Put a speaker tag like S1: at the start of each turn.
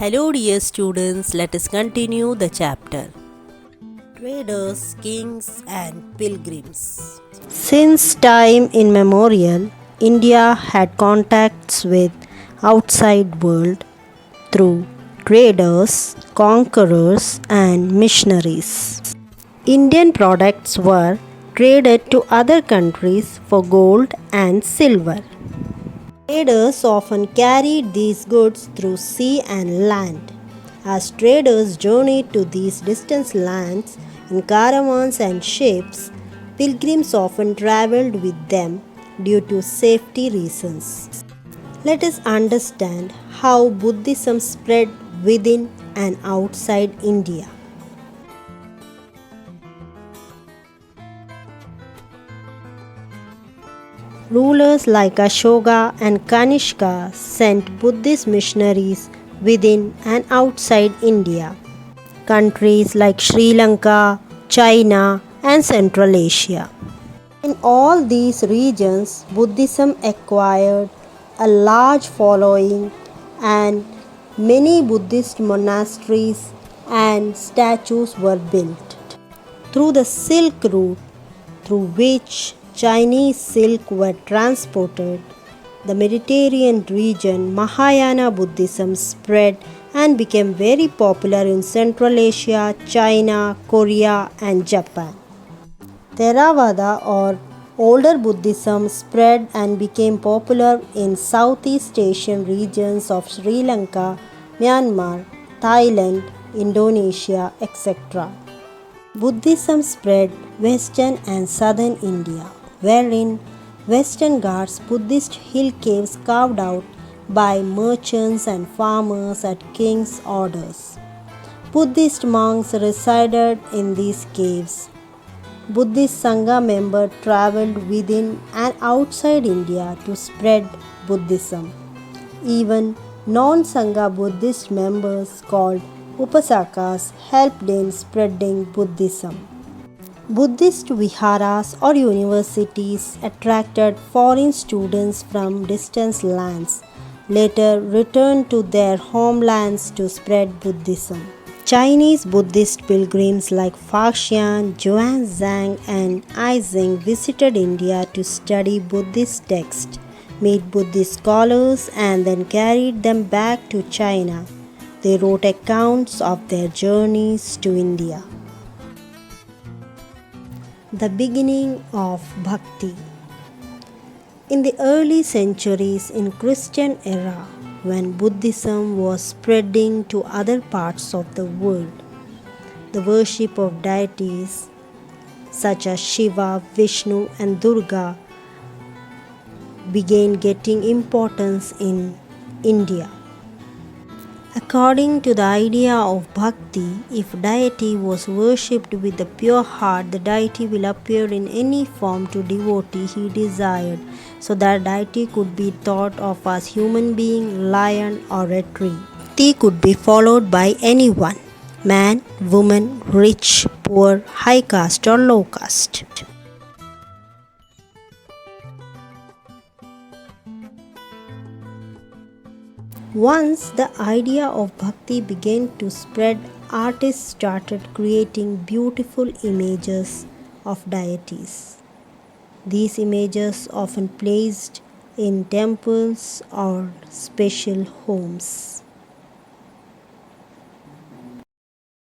S1: Hello, dear students, let us continue the chapter. Traders, Kings, and Pilgrims. Since time immemorial, India had contacts with outside world through traders, conquerors, and missionaries. Indian products were traded to other countries for gold and silver. Traders often carried these goods through sea and land. As traders journeyed to these distant lands in caravans and ships, pilgrims often traveled with them due to safety reasons. Let us understand how Buddhism spread within and outside India. Rulers like Ashoka and Kanishka sent Buddhist missionaries within and outside India. Countries like Sri Lanka, China, and Central Asia. In all these regions, Buddhism acquired a large following and many Buddhist monasteries and statues were built. Through the Silk Route, through which Chinese silk were transported, the Mediterranean region, Mahayana Buddhism spread and became very popular in Central Asia, China, Korea, and Japan. Theravada or older Buddhism spread and became popular in Southeast Asian regions of Sri Lanka, Myanmar, Thailand, Indonesia, etc. Buddhism spread western and southern India, wherein Western Ghats Buddhist hill caves carved out by merchants and farmers at king's orders. Buddhist monks resided in these caves. Buddhist Sangha members traveled within and outside India to spread Buddhism. Even non-Sangha Buddhist members called Upasakas helped in spreading Buddhism. Buddhist viharas or universities attracted foreign students from distant lands, later returned to their homelands to spread Buddhism. Chinese Buddhist pilgrims like Faxian, Xuanzang, and Aizing visited India to study Buddhist texts, meet Buddhist scholars, and then carried them back to China. They wrote accounts of their journeys to India. The beginning of Bhakti. In the early centuries in Christian era, when Buddhism was spreading to other parts of the world, the worship of deities such as Shiva, Vishnu, and Durga began getting importance in India. According to the idea of bhakti, if deity was worshipped with a pure heart, the deity will appear in any form to devotee he desired, so that deity could be thought of as human being, lion, or a tree. Bhakti could be followed by anyone, man, woman, rich, poor, high caste, or low caste. Once the idea of bhakti began to spread, artists started creating beautiful images of deities. These images often placed in temples or special homes.